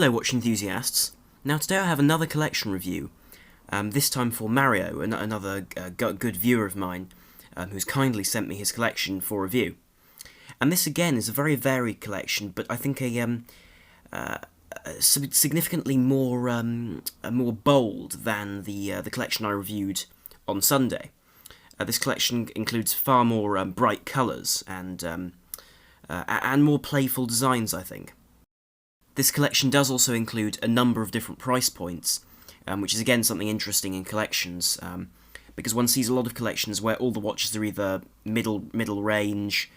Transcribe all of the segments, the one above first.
Hello watch enthusiasts. Now today I have another collection review, this time for Mario, another good viewer of mine, who's kindly sent me his collection for review. And this again is a very varied collection, but I think significantly more bold than the collection I reviewed on Sunday. This collection includes far more bright colours and more playful designs, I think. This collection does also include a number of different price points, which is again something interesting in collections, because one sees a lot of collections where all the watches are either middle range,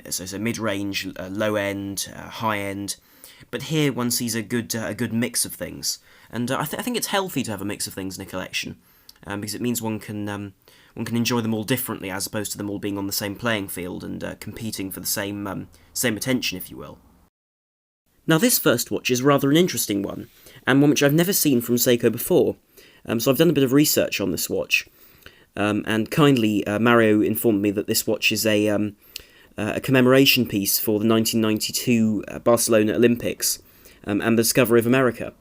so mid-range, low-end, high-end, but here one sees a good mix of things, and I think it's healthy to have a mix of things in a collection, because it means one can enjoy them all differently, as opposed to them all being on the same playing field and competing for the same attention, if you will. Now this first watch is rather an interesting one, and one which I've never seen from Seiko before, so I've done a bit of research on this watch, and kindly Mario informed me that this watch is a commemoration piece for the 1992 Barcelona Olympics and the discovery of America.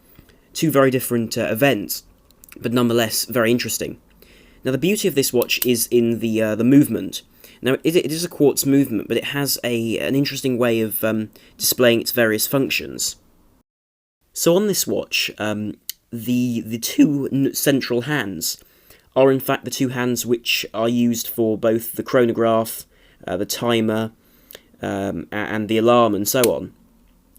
Two very different events, but nonetheless very interesting. Now the beauty of this watch is in the movement. Now, it is a quartz movement, but it has an interesting way of displaying its various functions. So on this watch, the two central hands are in fact the two hands which are used for both the chronograph, the timer, and the alarm, and so on,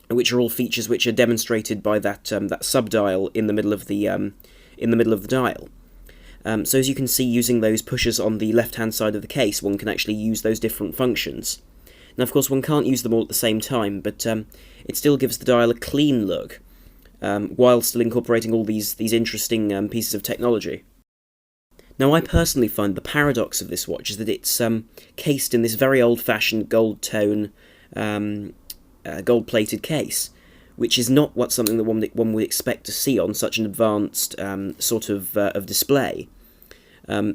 which are all features which are demonstrated by that subdial in the middle of the dial. So as you can see, using those pushers on the left-hand side of the case, one can actually use those different functions. Now, of course, one can't use them all at the same time, but it still gives the dial a clean look, while still incorporating all these interesting pieces of technology. Now, I personally find the paradox of this watch is that it's cased in this very old-fashioned gold tone, gold-plated case, which is not something that one would expect to see on such an advanced sort of display.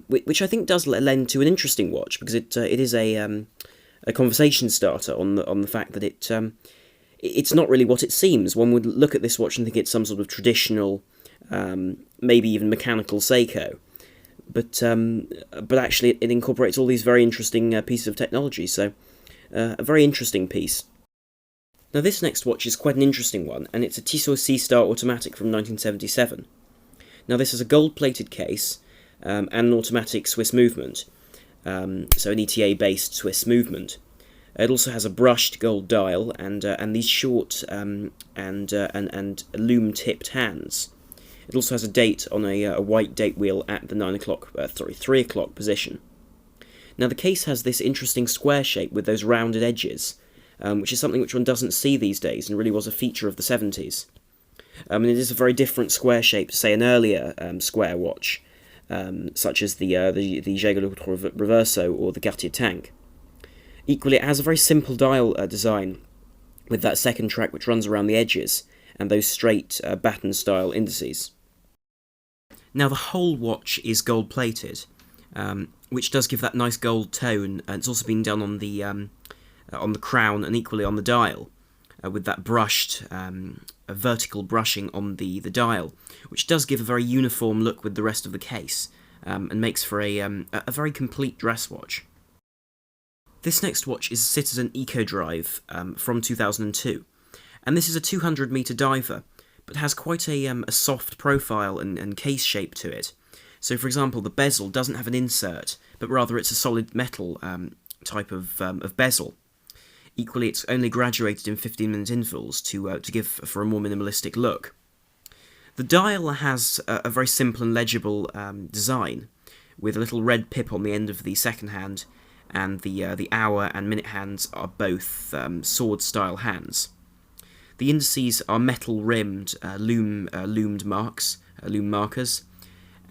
Which I think does lend to an interesting watch, because it is a conversation starter on the fact that it's not really what it seems. One would look at this watch and think it's some sort of traditional, maybe even mechanical Seiko, but actually it incorporates all these very interesting pieces of technology. So a very interesting piece. Now this next watch is quite an interesting one, and it's a Tissot C-Star automatic from 1977. Now this is a gold-plated case, and an automatic Swiss movement, so an ETA-based Swiss movement. It also has a brushed gold dial and these short and loom-tipped hands. It also has a date on a white date wheel at the 3 o'clock position. Now the case has this interesting square shape with those rounded edges, which is something which one doesn't see these days and really was a feature of the 70s. And it is a very different square shape to, say, an earlier square watch, such as the Jaeger Reverso or the Cartier Tank. Equally, it has a very simple dial design, with that second track which runs around the edges, and those straight baton-style indices. Now, the whole watch is gold-plated, which does give that nice gold tone, and it's also been done on the crown and equally on the dial, with that brushed, vertical brushing on the dial, which does give a very uniform look with the rest of the case, and makes for a very complete dress watch. This next watch is a Citizen EcoDrive from 2002, and this is a 200-metre diver, but has quite a soft profile and case shape to it. So, for example, the bezel doesn't have an insert, but rather it's a solid metal type of bezel. Equally, it's only graduated in 15-minute intervals to give for a more minimalistic look. The dial has a very simple and legible design, with a little red pip on the end of the second hand, and the hour and minute hands are both sword-style hands. The indices are metal-rimmed loom markers,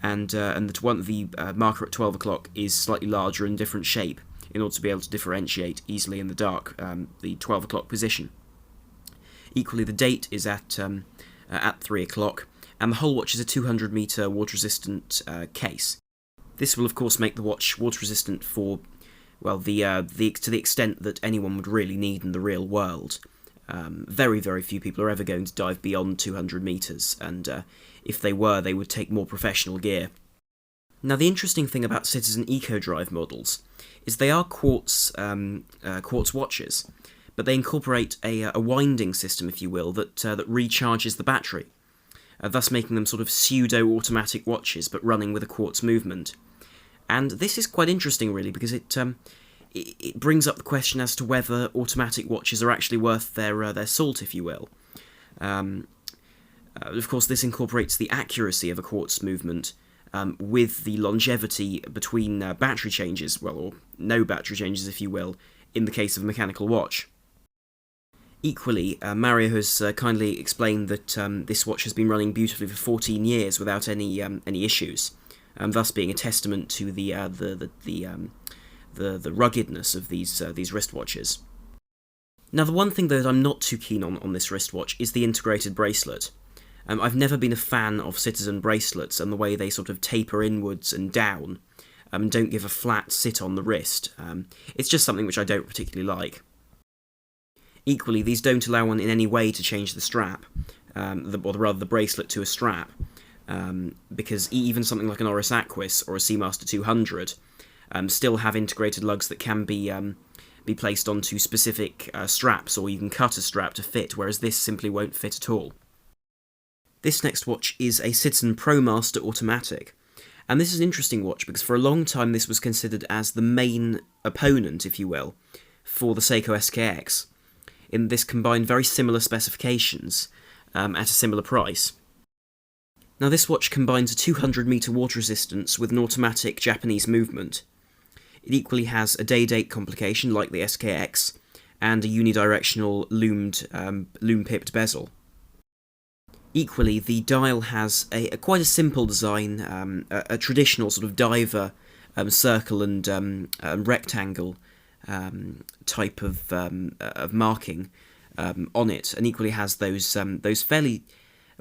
and the marker at 12 o'clock is slightly larger and different shape, in order to be able to differentiate easily in the dark the 12 o'clock position. Equally, the date is at 3 o'clock, and the whole watch is a 200-metre water-resistant case. This will, of course, make the watch water-resistant for, well, to the extent that anyone would really need in the real world, Very, very few people are ever going to dive beyond 200 metres, and if they were, they would take more professional gear. Now, the interesting thing about Citizen EcoDrive models is they are quartz watches, but they incorporate a winding system, if you will, that recharges the battery, thus making them sort of pseudo-automatic watches, but running with a quartz movement. And this is quite interesting, really, because it brings up the question as to whether automatic watches are actually worth their salt, if you will. Of course, this incorporates the accuracy of a quartz movement with the longevity between battery changes, well, or no battery changes, if you will, in the case of a mechanical watch. Equally, Mario has kindly explained that this watch has been running beautifully for 14 years without any issues, thus being a testament to the ruggedness of these wristwatches. Now, the one thing that I'm not too keen on this wristwatch is the integrated bracelet. I've never been a fan of Citizen bracelets and the way they sort of taper inwards and down, and don't give a flat sit on the wrist. It's just something which I don't particularly like. Equally, these don't allow one in any way to change the strap, or rather the bracelet to a strap, because even something like an Oris Aquis or a Seamaster 200 still have integrated lugs that can be placed onto specific straps, or you can cut a strap to fit, whereas this simply won't fit at all. This next watch is a Citizen Promaster automatic, and this is an interesting watch because for a long time this was considered as the main opponent, if you will, for the Seiko SKX, in this combined very similar specifications at a similar price. Now, this watch combines a 200-metre water resistance with an automatic Japanese movement. It equally has a day-date complication like the SKX and a unidirectional loom-pipped bezel. Equally, the dial has quite a simple design, a traditional sort of diver circle and rectangle type of marking on it, and equally has those fairly,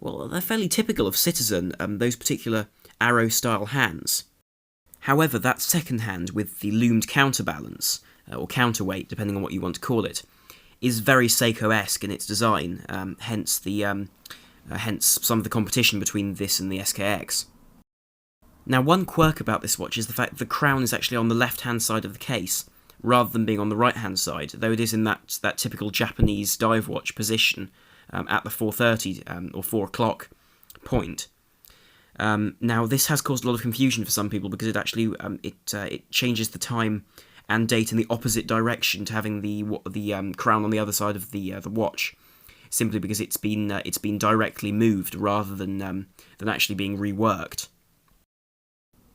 well, they're fairly typical of Citizen, those particular arrow-style hands. However, that second hand with the loomed counterbalance, or counterweight, depending on what you want to call it, is very Seiko-esque in its design, hence some of the competition between this and the SKX. Now, one quirk about this watch is the fact that the crown is actually on the left-hand side of the case, rather than being on the right-hand side, though it is in that typical Japanese dive watch position at the 4:30 or 4 o'clock point. Now, this has caused a lot of confusion for some people because it actually it changes the time and date in the opposite direction to having the crown on the other side of the watch, simply because it's been directly moved rather than actually being reworked.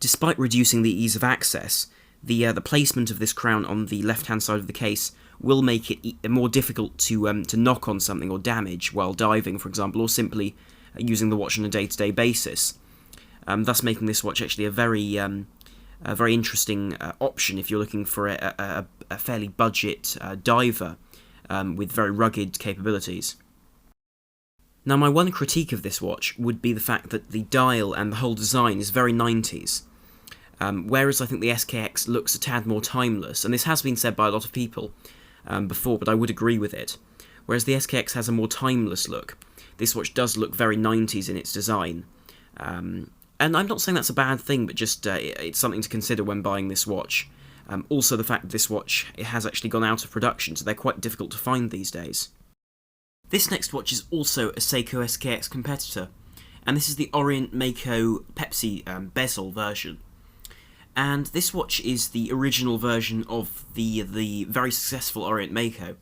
Despite reducing the ease of access, the placement of this crown on the left-hand side of the case will make it more difficult to knock on something or damage while diving, for example, or simply using the watch on a day-to-day basis. Thus making this watch actually a very interesting option if you're looking for a fairly budget diver with very rugged capabilities. Now, my one critique of this watch would be the fact that the dial and the whole design is very 90s, whereas I think the SKX looks a tad more timeless, and this has been said by a lot of people before, but I would agree with it. Whereas the SKX has a more timeless look, this watch does look very 90s in its design. And I'm not saying that's a bad thing, but just it's something to consider when buying this watch. Also, the fact that this watch it has actually gone out of production, so they're quite difficult to find these days. This next watch is also a Seiko SKX competitor, and this is the Orient Mako Pepsi bezel version. And this watch is the original version of the very successful Orient Mako.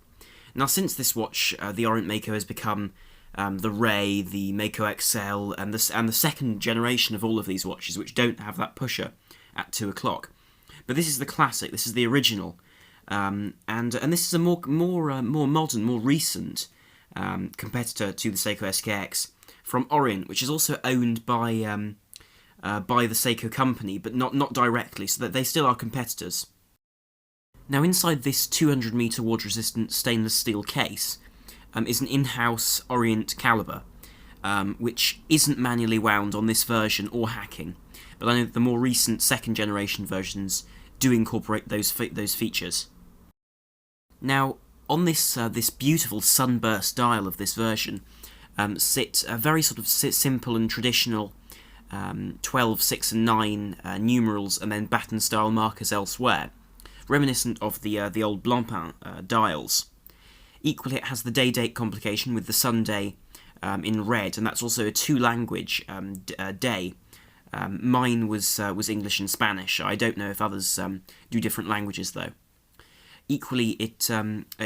Now, since this watch, the Orient Mako has become the Ray, the Mako XL, and the second generation of all of these watches, which don't have that pusher at 2 o'clock. But this is the classic. This is the original, and this is a more modern, more recent competitor to the Seiko SKX from Orient, which is also owned by the Seiko company, but not directly, so that they still are competitors. Now, inside this 200-metre water-resistant stainless steel case is an in-house Orient caliber, which isn't manually wound on this version or hacking, but I know that the more recent second-generation versions do incorporate those features. Now, On this beautiful sunburst dial of this version sit a very sort of simple and traditional 12, 6 and 9 numerals and then baton style markers elsewhere, reminiscent of the old Blancpain dials. Equally, it has the day-date complication with the Sunday in red, and that's also a two-language day. Mine was English and Spanish. I don't know if others do different languages though. Equally, it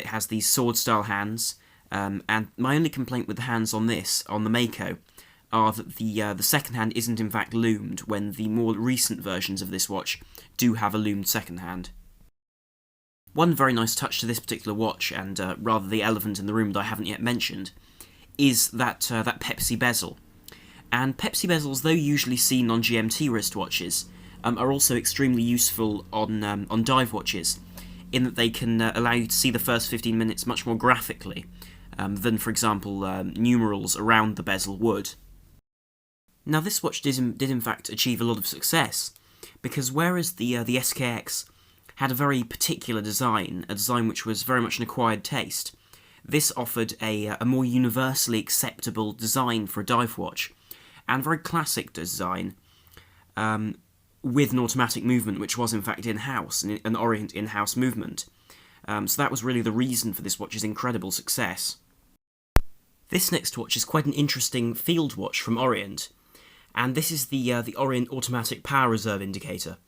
has these sword-style hands, and my only complaint with the hands on the Mako, are that the second hand isn't in fact loomed, when the more recent versions of this watch do have a loomed second hand. One very nice touch to this particular watch, and rather the elephant in the room that I haven't yet mentioned, is that Pepsi bezel. And Pepsi bezels, though usually seen on GMT wristwatches, are also extremely useful on dive watches, in that they can allow you to see the first 15 minutes much more graphically than, for example, numerals around the bezel would. Now, this watch did in fact achieve a lot of success, because whereas the SKX had a very particular design, a design which was very much an acquired taste, this offered a more universally acceptable design for a dive watch, and very classic design, with an automatic movement, which was in fact in-house, an Orient in-house movement. So that was really the reason for this watch's incredible success. This next watch is quite an interesting field watch from Orient, and this is the Orient Automatic Power Reserve Indicator.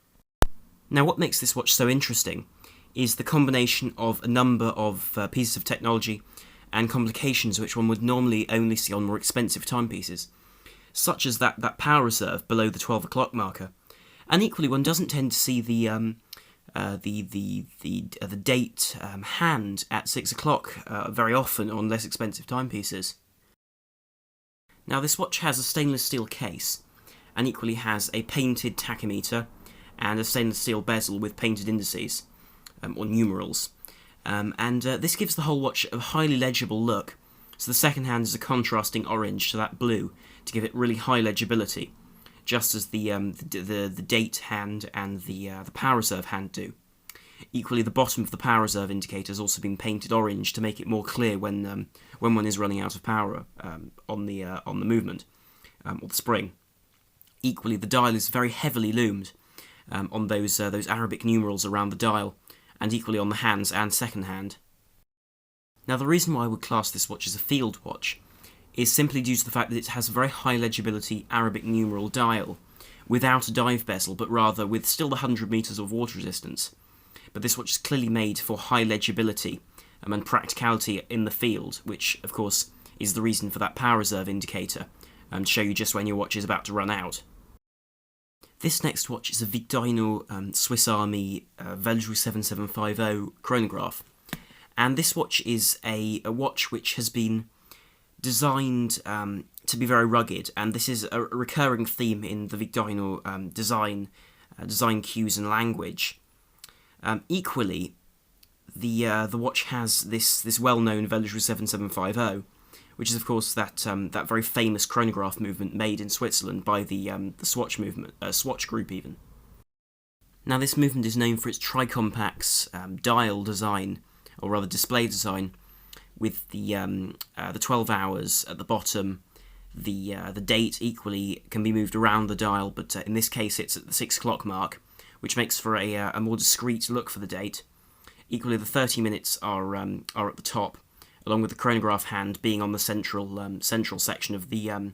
Now, what makes this watch so interesting is the combination of a number of pieces of technology and complications which one would normally only see on more expensive timepieces, such as that power reserve below the 12 o'clock marker. And equally, one doesn't tend to see the date hand at 6 o'clock very often on less expensive timepieces. Now, this watch has a stainless steel case, and equally has a painted tachymeter and a stainless steel bezel with painted indices, or numerals. This gives the whole watch a highly legible look, so the second hand is a contrasting orange to that blue to give it really high legibility, just as the date hand and the power reserve hand do. Equally, the bottom of the power reserve indicator has also been painted orange to make it more clear when one is running out of power on the movement or the spring. Equally, the dial is very heavily loomed on those Arabic numerals around the dial, and equally on the hands and second hand. Now, the reason why I would class this watch as a field watch is simply due to the fact that it has a very high legibility Arabic numeral dial, without a dive bezel, but rather with still the 100 metres of water resistance. But this watch is clearly made for high legibility and practicality in the field, which, of course, is the reason for that power reserve indicator, to show you just when your watch is about to run out. This next watch is a Victorino Swiss Army Valjoux 7750 chronograph, and this watch is a watch which has been designed to be very rugged, and this is a recurring theme in the Victorino design cues and language. Equally, the watch has this well-known Valjoux 7750, which is of course that very famous chronograph movement made in Switzerland by the Swatch movement, Swatch group even. Now, this movement is known for its tricompax dial design, or rather display design, with the 12 hours at the bottom. The date equally can be moved around the dial, but in this case it's at the 6 o'clock mark, which makes for a more discreet look for the date. Equally, the 30 minutes are at the top, along with the chronograph hand being on the central section of the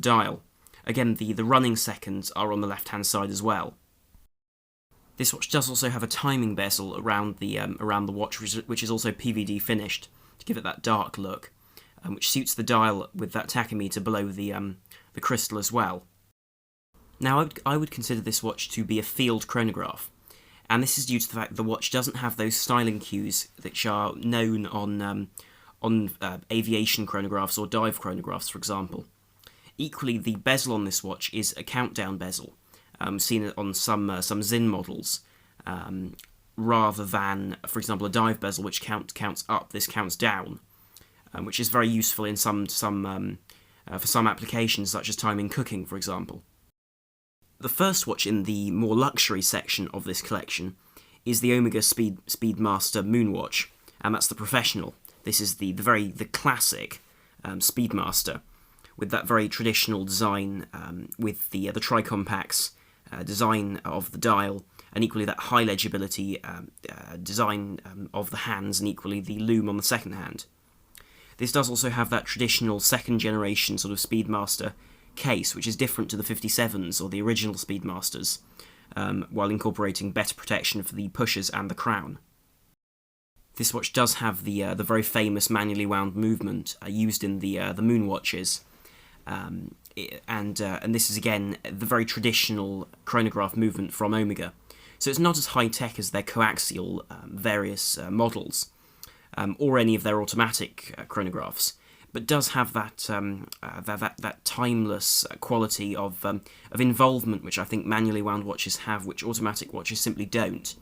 dial. Again, the running seconds are on the left-hand side as well. This watch does also have a timing bezel around the watch, which is also PVD finished to give it that dark look, which suits the dial with that tachymeter below the crystal as well. Now, I would consider this watch to be a field chronograph, and this is due to the fact that the watch doesn't have those styling cues which are known on aviation chronographs or dive chronographs, for example. Equally, the bezel on this watch is a countdown bezel, seen on some Zinn models, rather than, for example, a dive bezel which counts up. This counts down, which is very useful in for some applications such as timing cooking, for example. The first watch in the more luxury section of this collection is the Omega Speedmaster Moonwatch, and that's the Professional. This is the classic Speedmaster, with that very traditional design, with the tricompax design of the dial, and equally that high legibility design of the hands, and equally the loom on the second hand. This does also have that traditional second generation sort of Speedmaster case, which is different to the 57s or the original Speedmasters, while incorporating better protection for the pushers and the crown. This watch does have the very famous manually wound movement used in the moon watches, and this is again the very traditional chronograph movement from Omega. So it's not as high tech as their coaxial various models, or any of their automatic chronographs, but does have that that timeless quality of involvement, which I think manually wound watches have, which automatic watches simply don't.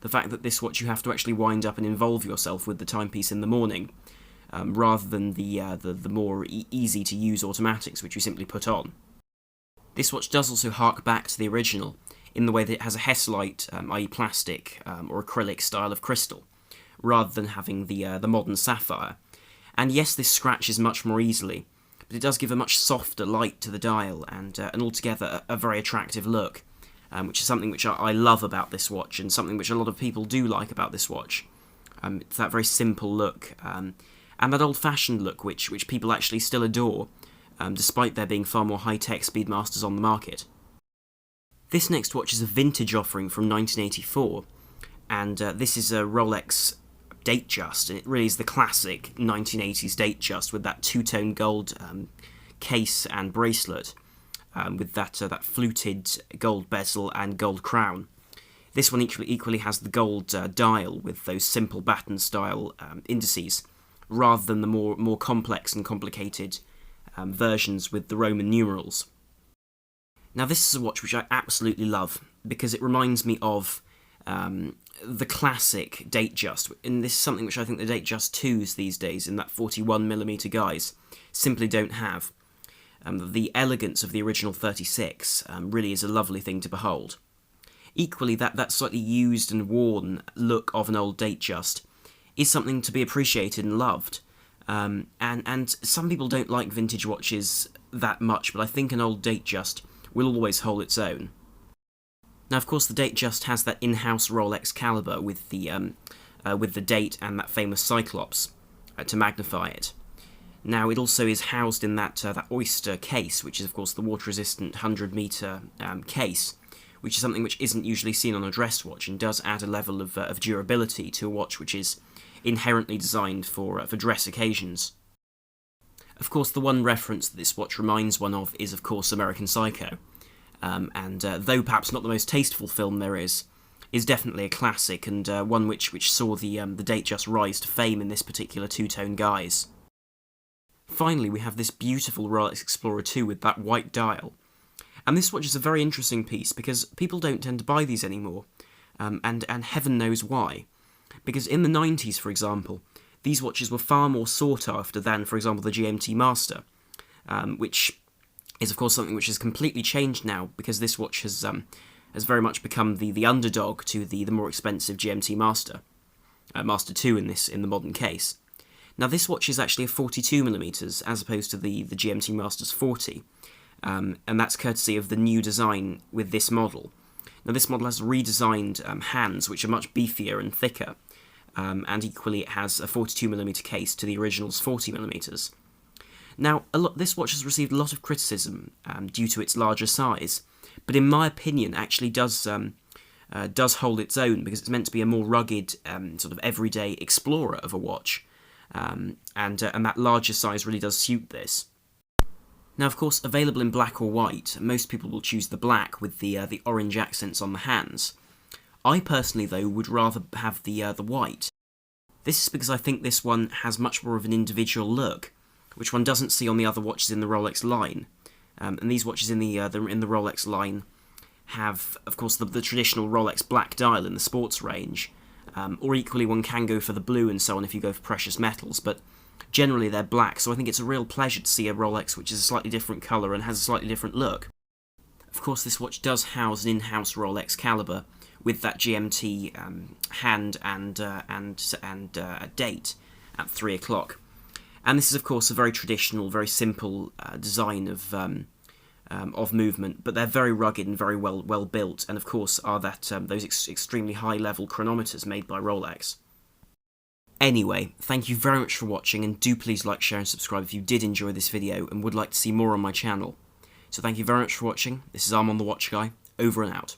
The fact that this watch you have to actually wind up and involve yourself with the timepiece in the morning, rather than the more easy to use automatics which you simply put on. This watch does also hark back to the original in the way that it has a Hesalite, i.e. plastic or acrylic style of crystal, rather than having the modern sapphire. And yes, this scratches much more easily, but it does give a much softer light to the dial, and altogether a very attractive look, which is something which I love about this watch, and something which a lot of people do like about this watch. It's that very simple look, and that old-fashioned look which people actually still adore, despite there being far more high-tech Speedmasters on the market. This next watch is a vintage offering from 1984, and this is a Rolex Datejust, and it really is the classic 1980s Datejust with that two-tone gold case and bracelet, with that fluted gold bezel and gold crown. This one equally has the gold dial with those simple baton-style indices, rather than the more complex and complicated versions with the Roman numerals. Now this is a watch which I absolutely love, because it reminds me of the classic Datejust, and this is something which I think the Datejust 2s these days, in that 41mm guise, simply don't have. The elegance of the original 36 really is a lovely thing to behold. Equally, that slightly used and worn look of an old Datejust is something to be appreciated and loved. And some people don't like vintage watches that much, but I think an old Datejust will always hold its own. Now, of course, the Datejust has that in-house Rolex caliber with the date and that famous Cyclops to magnify it. Now, it also is housed in that oyster case, which is, of course, the water-resistant 100-metre case, which is something which isn't usually seen on a dress watch, and does add a level of durability to a watch which is inherently designed for dress occasions. Of course, the one reference that this watch reminds one of is, of course, American Psycho. And though perhaps not the most tasteful film there is definitely a classic, and one which saw the Datejust rise to fame in this particular two-tone guise. Finally, we have this beautiful Rolex Explorer 2 with that white dial. And this watch is a very interesting piece, because people don't tend to buy these anymore, and heaven knows why. Because in the 90s, for example, these watches were far more sought after than, for example, the GMT Master, which is, of course, something which has completely changed now, because this watch has very much become the underdog to the more expensive GMT Master, Master 2 in the modern case. Now, this watch is actually a 42mm, as opposed to the GMT Master's 40, and that's courtesy of the new design with this model. Now, this model has redesigned hands, which are much beefier and thicker, and equally it has a 42mm case to the original's 40mm. Now, this watch has received a lot of criticism due to its larger size, but in my opinion actually does hold its own, because it's meant to be a more rugged, sort of everyday explorer of a watch, and that larger size really does suit this. Now, of course, available in black or white, most people will choose the black with the orange accents on the hands. I personally, though, would rather have the white. This is because I think this one has much more of an individual look, which one doesn't see on the other watches in the Rolex line. And these watches in the Rolex line have, of course, the traditional Rolex black dial in the sports range, or equally one can go for the blue and so on if you go for precious metals, but generally they're black, so I think it's a real pleasure to see a Rolex which is a slightly different colour and has a slightly different look. Of course, this watch does house an in-house Rolex caliber, with that GMT hand and date at 3 o'clock. And this is, of course, a very traditional, very simple design of movement, but they're very rugged and very well built, and of course are those extremely high-level chronometers made by Rolex. Anyway, thank you very much for watching, and do please like, share and subscribe if you did enjoy this video and would like to see more on my channel. So thank you very much for watching. This is the Watch Guy, over and out.